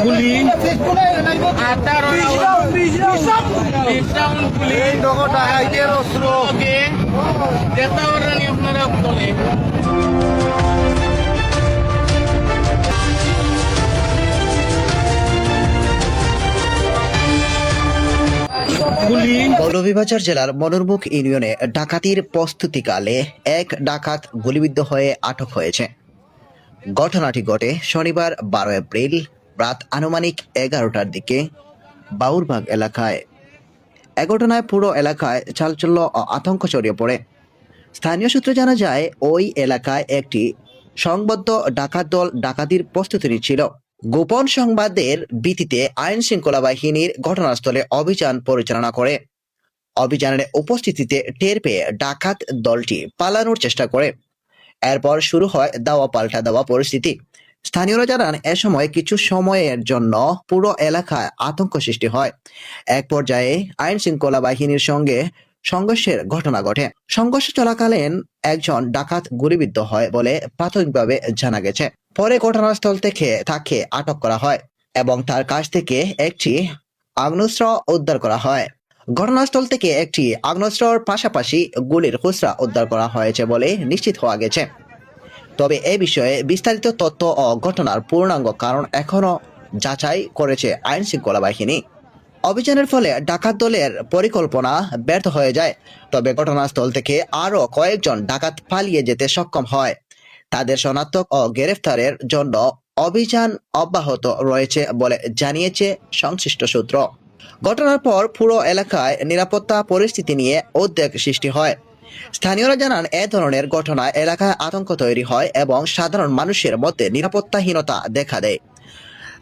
গুলি 18 গুলি যেটা ওরা নিয়ে আপনারা বলে মৌলভীবাজার জেলার মনোরমুখ ইউনিয়নে ডাকাতির প্রস্তুতিকালে এক ডাকাত গুলিবিদ্ধ হয়ে আটক হয়েছে। ঘটনাটি ঘটে শনিবার 12 এপ্রিল রাত আনুমানিক 11টার দিকে বাউরবাগ এলাকায়। এ ঘটনায় পুরো এলাকায় চাঞ্চল্য ও আতঙ্ক ছড়িয়ে পড়ে। স্থানীয় সূত্রে জানা যায়, ওই এলাকায় একটি সংবদ্ধ ডাকাত দল ডাকাতির প্রস্তুতি নিচ্ছিল। গোপন সংবাদের ভিত্তিতে আইন শৃঙ্খলা বাহিনীর ঘটনাস্থলে অভিযান পরিচালনা করে। অভিযানের উপস্থিতিতে টের পেয়ে ডাকাত দলটি পালানোর চেষ্টা করে। এরপর শুরু হয় দাওয়া পাল্টা দেওয়া পরিস্থিতি। স্থানীয়রা জানান, এ সময় কিছু সময়ের জন্য পুরো এলাকায় আতঙ্ক সৃষ্টি হয়। এক পর্যায়ে আইন শৃঙ্খলা বাহিনীর সঙ্গে সংঘর্ষের ঘটনা ঘটে। সংঘর্ষ চলাকালীন একজন ডাকাত গুলিবিদ্ধ হয় বলে প্রাথমিকভাবে জানা গেছে। পরে ঘটনাস্থল থেকে তাকে আটক করা হয় এবং তার কাছ থেকে একটি আগ্নেয়াস্ত্র উদ্ধার করা হয়। ঘটনাস্থল থেকে একটি আগ্নেয়াস্ত্রের পাশাপাশি গুলির খুচরা উদ্ধার করা হয়েছে বলে নিশ্চিত হওয়া গেছে। তবে এ বিষয়ে বিস্তারিত তথ্য ও ঘটনার পূর্ণাঙ্গ কারণ এখনো যাচাই করেছে আইন শৃঙ্খলা বাহিনী। অভিযানের ফলে ডাকাত দলের পরিকল্পনা ব্যর্থ হয়ে যায়। তবে ঘটনাস্থল থেকে আরো কয়েকজন ডাকাত পালিয়ে যেতে সক্ষম হয়। তাদের শনাক্ত ও গ্রেফতারের জন্য অভিযান অব্যাহত রয়েছে বলে জানিয়েছে সংশ্লিষ্ট সূত্র। ঘটনার পর পুরো এলাকায় নিরাপত্তা পরিস্থিতি নিয়ে উদ্বেগ সৃষ্টি হয়। স্থানীয়রা জানান, এ ধরনের ঘটনায় এলাকায় আতঙ্ক তৈরি হয় এবং সাধারণ মানুষের মধ্যে নিরাপত্তাহীনতা দেখা দেয়।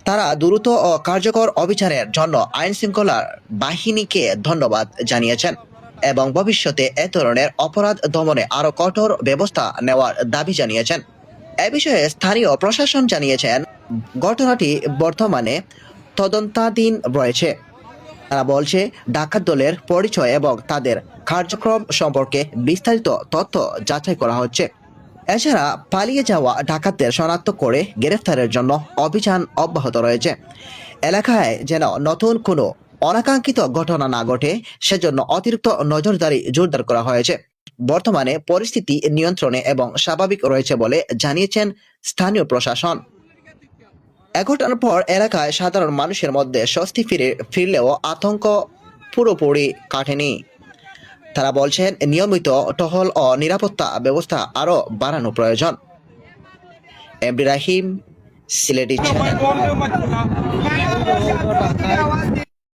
তারা দ্রুত ও কার্যকর অভিযানের জন্য আইন শৃঙ্খলা বাহিনীকে ধন্যবাদ জানিয়েছেন এবং ভবিষ্যতে এ ধরনের অপরাধ দমনে আরো কঠোর ব্যবস্থা নেওয়ার দাবি জানিয়েছেন। এ বিষয়ে স্থানীয় প্রশাসন জানিয়েছেন, ঘটনাটি বর্তমানে তদন্তাধীন রয়েছে। তারা বলছে, ডাকাত দলের পরিচয় এবং তাদের কার্যক্রম সম্পর্কে বিস্তারিত তথ্য যাচাই করা হচ্ছে। এছাড়া পালিয়ে যাওয়া ডাকাতদের শনাক্ত করে গ্রেফতারের জন্য অভিযান অব্যাহত রয়েছে। এলাকায় যেন নতুন কোনো অনাকাঙ্ক্ষিত ঘটনা না ঘটে, সেজন্য অতিরিক্ত নজরদারি জোরদার করা হয়েছে। বর্তমানে পরিস্থিতি নিয়ন্ত্রণে এবং স্বাভাবিক রয়েছে বলে জানিয়েছেন স্থানীয় প্রশাসন। এ ঘটনার পর এলাকায় সাধারণ মানুষের মধ্যে স্বস্তি ফিরলেও আতঙ্ক পুরোপুরি কাটেনি। তারা বলছেন, নিয়মিত টহল ও নিরাপত্তা ব্যবস্থা আরো বাড়ানো প্রয়োজন। এমডি রাহিম, সিলেটি চ্যানেল।